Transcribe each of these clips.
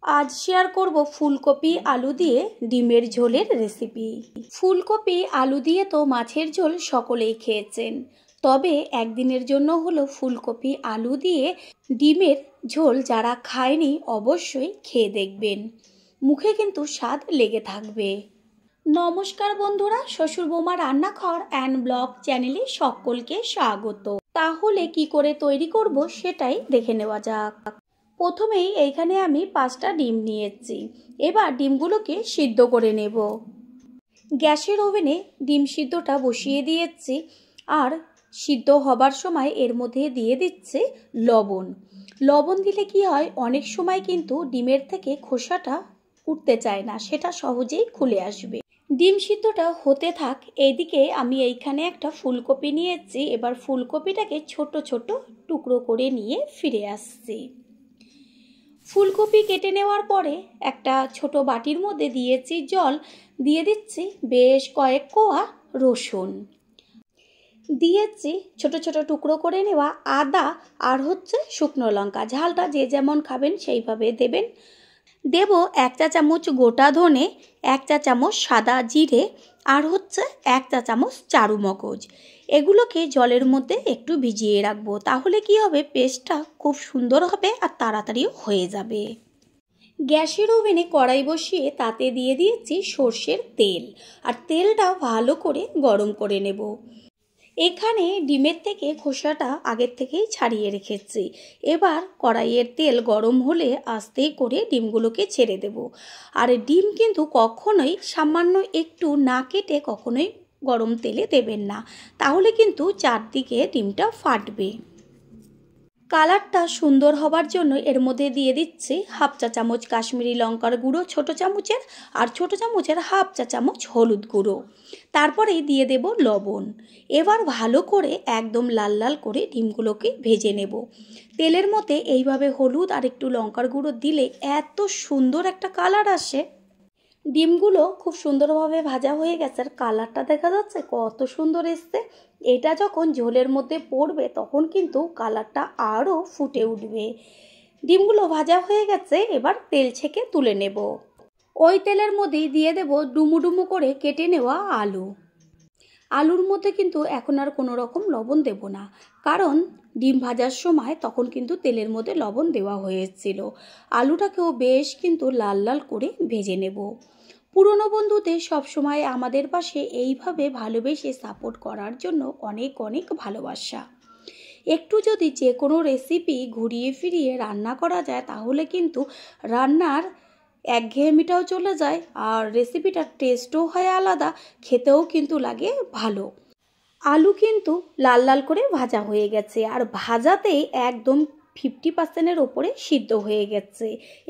आज शेयर करब फुलकपि आलू दिए डिमेर झोलेर रेसिपि। फुलकपि आलू दिए तो माछेर झोल सकलेई खेयेछेन, तबे एकदिनेर जोन्नो हलो फुलकपि आलू दिए डिमेर झोल जारा खायनि अवश्यई खेये देखबेन, मुखे किन्तु स्वाद लेगे थाकबे। नमस्कार बंधुरा, शशुर बौमा रान्नाघर एंड ब्लग चैनेले सकलके स्वागत। ताहले कि करे तैरी करब सेटाई देखे नेওয়া যাক। प्रथमेই এইখানে আমি 5টা ডিম নিয়েছি। এবার ডিমগুলোকে সিদ্ধ করে নেব। গ্যাসের ওভেনে ডিম সিদ্ধটা বসিয়ে দিয়েছি আর সিদ্ধ হবার সময় এর মধ্যে দিয়ে দিচ্ছি লবণ। লবণ দিলে কি হয়, অনেক সময় কিন্তু ডিমের থেকে খোসাটা উঠতে চায় না, সেটা সহজেই খুলে আসবে। ডিম সিদ্ধটা হতে থাক, এইদিকে আমি এইখানে একটা ফুলকপি নিয়েছি। এবার ফুলকপিটাকে ছোট ছোট টুকরো করে নিয়ে ফিরে আসছি। ফুলকপি কেটে নেওয়ার পরে একটা ছোট বাটির মধ্যে দিয়েছি জল, দিয়ে দিচ্ছি বেশ কয়েক কোয়া রসুন, দিয়েছি ছোট ছোট টুকরো করে নেওয়া আদা আর শুকনো লঙ্কা। ঝালটা যে যেমন খাবেন সেইভাবে দেবেন। দেব 1 চা চামচ গোটা ধনে, 1 চা চামচ সাদা জিরে আর 1 চা চামচ চারু মগজ। এগুলোকে জলের মধ্যে একটু ভিজিয়ে রাখবো, তাহলে কি হবে, পেস্টটা খুব সুন্দর হবে আর তাড়াতাড়িও হয়ে যাবে। গ্যাসের ওভেনে কড়াই বসিয়ে তাতে দিয়ে দিয়েছি সরষের তেল আর তেলটা ভালো করে গরম করে নেব। এখানে ডিমের থেকে খোসাটা আগের থেকেই ছাড়িয়ে রেখেছি। এবার কড়াইয়ের তেল গরম হলে আস্তে করে ডিমগুলোকে ছেড়ে দেব। আর ডিম কিন্তু কখনোই সামান্য একটু না কেটে কখনোই গরম তেলে দেবেন না, তাহলে কিন্তু চারদিকে ডিমটা ফাটবে। কালারটা সুন্দর হবার জন্য এর মধ্যে দিয়ে দিচ্ছি 1/2 চা চামচ কাশ্মীরি লঙ্কার গুঁড়ো ছোট চামচের, আর ছোট চামচের 1/2 চা চামচ হলুদ গুঁড়ো। তারপরেই দিয়ে দেব লবণ। এবার ভালো করে একদম লাল লাল করে ডিমগুলোকে ভেজে নেব। তেলের মধ্যে এইভাবে হলুদ আর একটু লঙ্কার গুঁড়ো দিলে এত সুন্দর একটা কালার আসে। ডিমগুলো খুব সুন্দরভাবে ভাজা হয়ে গেছে আর কালারটা দেখা যাচ্ছে কত সুন্দর এসছে। এটা যখন ঝোলের মধ্যে পড়বে তখন কিন্তু কালারটা আরও ফুটে উঠবে। ডিমগুলো ভাজা হয়ে গেছে, এবার তেল ছেঁকে তুলে নেব। ওই তেলের মধ্যেই দিয়ে দেব ডুমু ডুমু করে কেটে নেওয়া আলু। আলুর মধ্যে কিন্তু এখন আর কোনো রকম লবণ দেব না, কারণ ডিম ভাজার সময় তখন কিন্তু তেলের মধ্যে লবণ দেওয়া হয়েছিল। আলুটাকেও বেশ কিন্তু লাল লাল করে ভেজে নেব। পুরনো বন্ধুদের সবসময় আমাদের পাশে এইভাবে ভালোবেসে সাপোর্ট করার জন্য অনেক অনেক ভালোবাসা। একটু যদি যে কোনো রেসিপি ঘুরিয়ে ফিরিয়ে রান্না করা যায় তাহলে কিন্তু রান্নার একঘেয়েমিটাও চলে যায় আর রেসিপিটার টেস্টও হয় আলাদা, খেতেও কিন্তু লাগে ভালো। আলু কিন্তু লাল লাল করে ভাজা হয়ে গেছে আর ভাজাতেই একদম 50%-এর ওপরে সিদ্ধ হয়ে গেছে।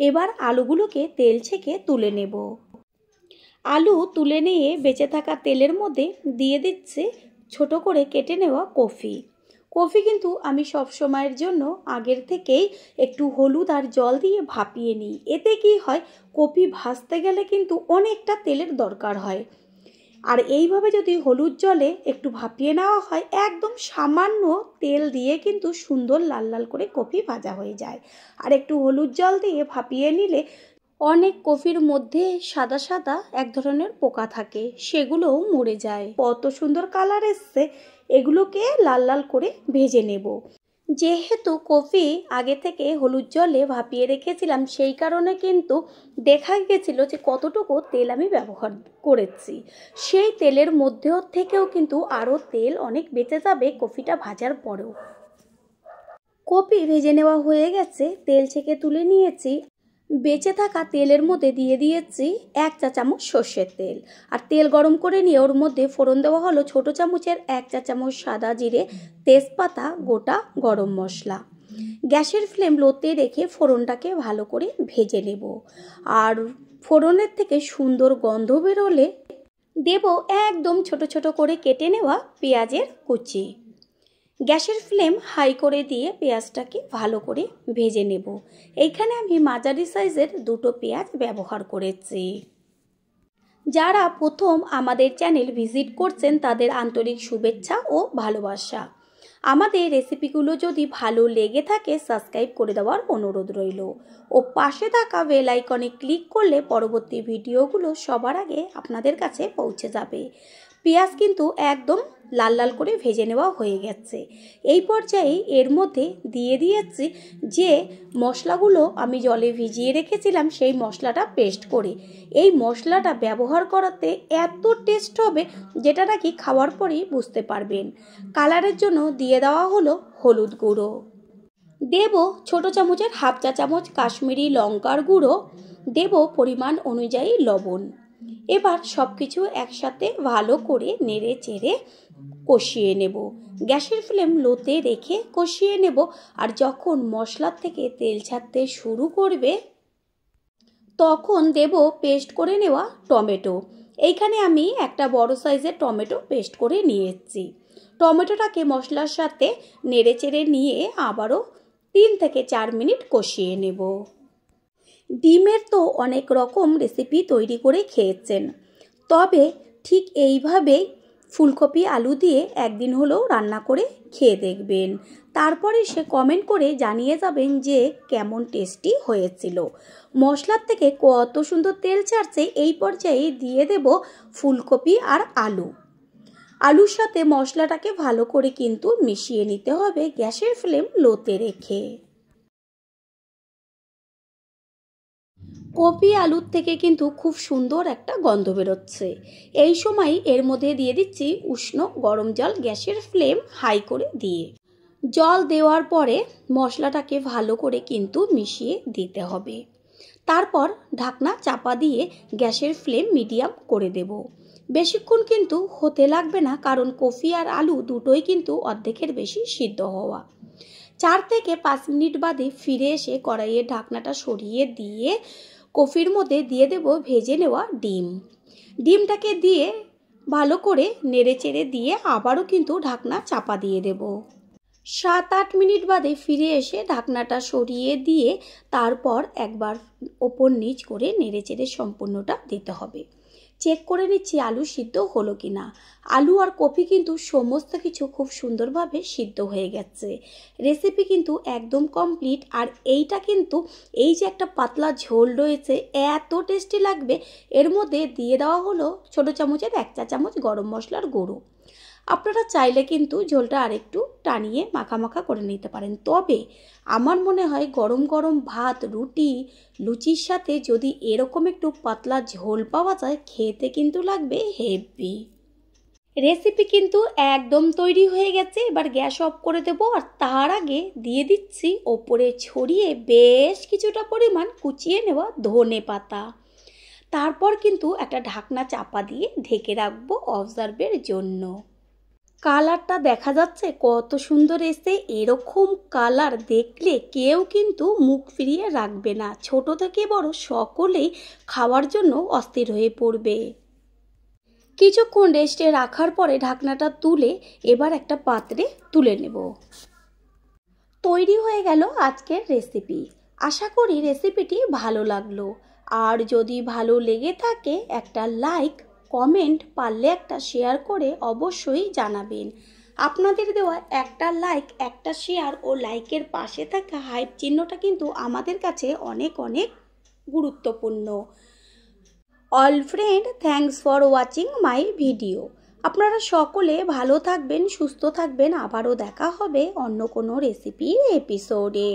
এবার আলুগুলোকে তেল ছেঁকে তুলে নেব। আলু তুলে নিয়ে বেঁচে থাকা তেলের মধ্যে দিয়ে দিচ্ছি ছোট করে কেটে নেওয়া কফি। কফি কিন্তু আমি সব সময়ের জন্য আগের থেকেই একটু হলুদ আর জল দিয়ে ভাপিয়ে নিই। এতে কি হয়, কফি ভাজতে গেলে কিন্তু অনেকটা তেলের দরকার হয়। আর এইভাবে যদি হলুদ জলে একটু ভাপিয়ে নেওয়া হয়, একদম সামান্য তেল দিয়ে কিন্তু সুন্দর লাল লাল করে কফি ভাজা হয়ে যায়। আর একটু হলুদ জল দিয়ে ভাপিয়ে নিলে অনেক কফির মধ্যে সাদা সাদা এক ধরনের পোকা থাকে, সেগুলোও মরে যায়। কত সুন্দর কালার এসছে। এগুলোকে লাল লাল করে ভেজে নেব। যেহেতু কফি আগে থেকে হলুদ জলে ভাপিয়ে রেখেছিলাম, সেই কারণে কিন্তু দেখা গেছিল যে কতটুকু তেল আমি ব্যবহার করেছি। সেই তেলের মধ্যেও থেকেও কিন্তু আরও তেল অনেক বেঁচে যাবে কফিটা ভাজার পরেও। কফি ভেজে নেওয়া হয়ে গেছে, তেল ছেঁকে তুলে নিয়েছি। বেঁচে থাকা তেলের মধ্যে দিয়ে দিয়েছি 1 চা চামচ সর্ষের তেল আর তেল গরম করে নিয়ে ওর মধ্যে ফোড়ন দেওয়া হলো ছোট চামচের 1 চা চামচ সাদা জিরে, তেজপাতা, গোটা গরম মশলা। গ্যাসের ফ্লেম লোতে রেখে ফোড়নটাকে ভালো করে ভেজে নেব। আর ফোড়নের থেকে সুন্দর গন্ধ বেরোলে দেব একদম ছোট ছোট করে কেটে নেওয়া পেঁয়াজের কুচি। গ্যাসের ফ্লেম হাই করে দিয়ে পেঁয়াজটাকে ভালো করে ভেজে নেব। এইখানে আমি মাঝারি সাইজের 2টো পেঁয়াজ ব্যবহার করেছি। যারা প্রথম আমাদের চ্যানেল ভিজিট করছেন তাদের আন্তরিক শুভেচ্ছা ও ভালোবাসা। আমাদের রেসিপিগুলো যদি ভালো লেগে থাকে সাবস্ক্রাইব করে দেওয়ার অনুরোধ রইল ও পাশে থাকা বেল আইকনে ক্লিক করলে পরবর্তী ভিডিওগুলো সবার আগে আপনাদের কাছে পৌঁছে যাবে। পেঁয়াজ কিন্তু একদম লাল লাল করে ভেজে নেওয়া হয়ে গেছে। এই পর্যায়ে এর মধ্যে দিয়ে দিয়েছি যে মশলাগুলো আমি জলে ভিজিয়ে রেখেছিলাম, সেই মশলাটা পেস্ট করে। এই মশলাটা ব্যবহার করাতে এত টেস্ট হবে যেটা নাকি খাওয়ার পরেই বুঝতে পারবেন। কালারের জন্য দিয়ে দেওয়া হলো হলুদ গুঁড়ো, দেব ছোট চামচের হাফ চা চামচ কাশ্মীরি লঙ্কার গুঁড়ো, দেব পরিমাণ অনুযায়ী লবণ। এবার সব কিছু একসাথে ভালো করে নেড়ে চেড়ে কষিয়ে নেব। গ্যাসের ফ্লেম লোতে রেখে কষিয়ে নেব। আর যখন মশলার থেকে তেল ছাড়তে শুরু করবে তখন দেব পেস্ট করে নেওয়া টমেটো। এইখানে আমি একটা বড় সাইজের টমেটো পেস্ট করে নিয়ে এসেছি। টমেটোটাকে মশলার সাথে নেড়ে চেড়ে নিয়ে আবারও 3 থেকে 4 মিনিট কষিয়ে নেব। ডিমের তো অনেক রকম রেসিপি তৈরি করে খেয়েছেন, তবে ঠিক এইভাবেই ফুলকপি আলু দিয়ে একদিন হলেও রান্না করে খেয়ে দেখবেন। তারপরে সে কমেন্ট করে জানিয়ে যাবেন যে কেমন টেস্টি হয়েছিল। মশলার থেকে কত সুন্দর তেল ছাড়ছে। এই পর্যায়ে দিয়ে দেব ফুলকপি আর আলু। আলুর সাথে মশলাটাকে ভালো করে কিন্তু মিশিয়ে নিতে হবে গ্যাসের ফ্লেম লোতে রেখে। কপি আলুর থেকে কিন্তু খুব সুন্দর একটা গন্ধ বেরোচ্ছে। এই সময় এর মধ্যে দিয়ে দিচ্ছি উষ্ণ গরম জল, গ্যাসের ফ্লেম হাই করে দিয়ে। জল দেওয়ার পরে মশলাটাকে ভালো করে কিন্তু মিশিয়ে দিতে হবে। তারপর ঢাকনা চাপা দিয়ে গ্যাসের ফ্লেম মিডিয়াম করে দেব। বেশিক্ষণ কিন্তু হতে লাগবে না, কারণ কপি আর আলু দুটোই কিন্তু অর্ধেকের বেশি সিদ্ধ হওয়া। 4 থেকে 5 মিনিট বাদে ফিরে এসে কড়াইয়ের ঢাকনাটা সরিয়ে দিয়ে কফির মধ্যে দিয়ে দেব ভেজে নেওয়া ডিম। ডিমটাকে দিয়ে ভালো করে নেড়ে চেড়ে দিয়ে আবারও কিন্তু ঢাকনা চাপা দিয়ে দেব। 7-8 মিনিট বাদে ফিরে এসে ঢাকনাটা সরিয়ে দিয়ে তারপর একবার ওপর নিচ করে নেড়ে চেড়ে সম্পূর্ণটা দিতে হবে। চেক করে নিচ্ছি আলু সিদ্ধ হলো কি না। আলু আর কপি কিন্তু সমস্ত কিছু খুব সুন্দরভাবে সিদ্ধ হয়ে গেছে। রেসিপি কিন্তু একদম কমপ্লিট। আর এইটা কিন্তু এই যে একটা পাতলা ঝোল রয়েছে এত টেস্টি লাগবে। এর মধ্যে দিয়ে দেওয়া হলো ছোট চামচের 1 চা চামচ গরম মশলার গুঁড়ো। আপনারা চাইলে কিন্তু ঝোলটা আরেকটু টানিয়ে মাখা মাখা করে নিতে পারেন, তবে আমার মনে হয় গরম গরম ভাত, রুটি, লুচির সাথে যদি এরকম একটু পাতলা ঝোল পাওয়া যায় খেতে কিন্তু লাগবে হেভি। রেসিপি কিন্তু একদম তৈরি হয়ে গেছে। এবার গ্যাস অফ করে দেব। আর তার আগে দিয়ে দিচ্ছি ওপরে ছড়িয়ে বেশ কিছুটা পরিমাণ কুচিয়ে নেওয়া ধনে পাতা। তারপর কিন্তু একটা ঢাকনা চাপা দিয়ে ঢেকে রাখবো অবজার্ভের জন্য। কালারটা দেখা যাচ্ছে কত সুন্দর এসে। এরকম কালার দেখলে কেউ কিন্তু মুখ ফিরিয়ে রাখবে না। ছোট থেকে বড় সকলেই খাওয়ার জন্য অস্থির হয়ে পড়বে। কিছুক্ষণ রেস্টে রাখার পরে ঢাকনাটা তুলে এবার একটা পাত্রে তুলে নেব। তৈরি হয়ে গেল আজকের রেসিপি। আশা করি রেসিপিটি ভালো লাগলো। আর যদি ভালো লেগে থাকে একটা লাইক, কমেন্ট, পারলে একটা শেয়ার করে অবশ্যই জানাবেন। আপনাদের দেওয়া একটা লাইক, একটা শেয়ার ও লাইকের পাশে থাকা হাইপ চিহ্নটা কিন্তু আমাদের কাছে অনেক অনেক গুরুত্বপূর্ণ। All friend, thanks for watching my video. আপনারা সকলে ভালো থাকবেন, সুস্থ থাকবেন। আবারও দেখা হবে অন্য কোনো রেসিপির এপিসোডে।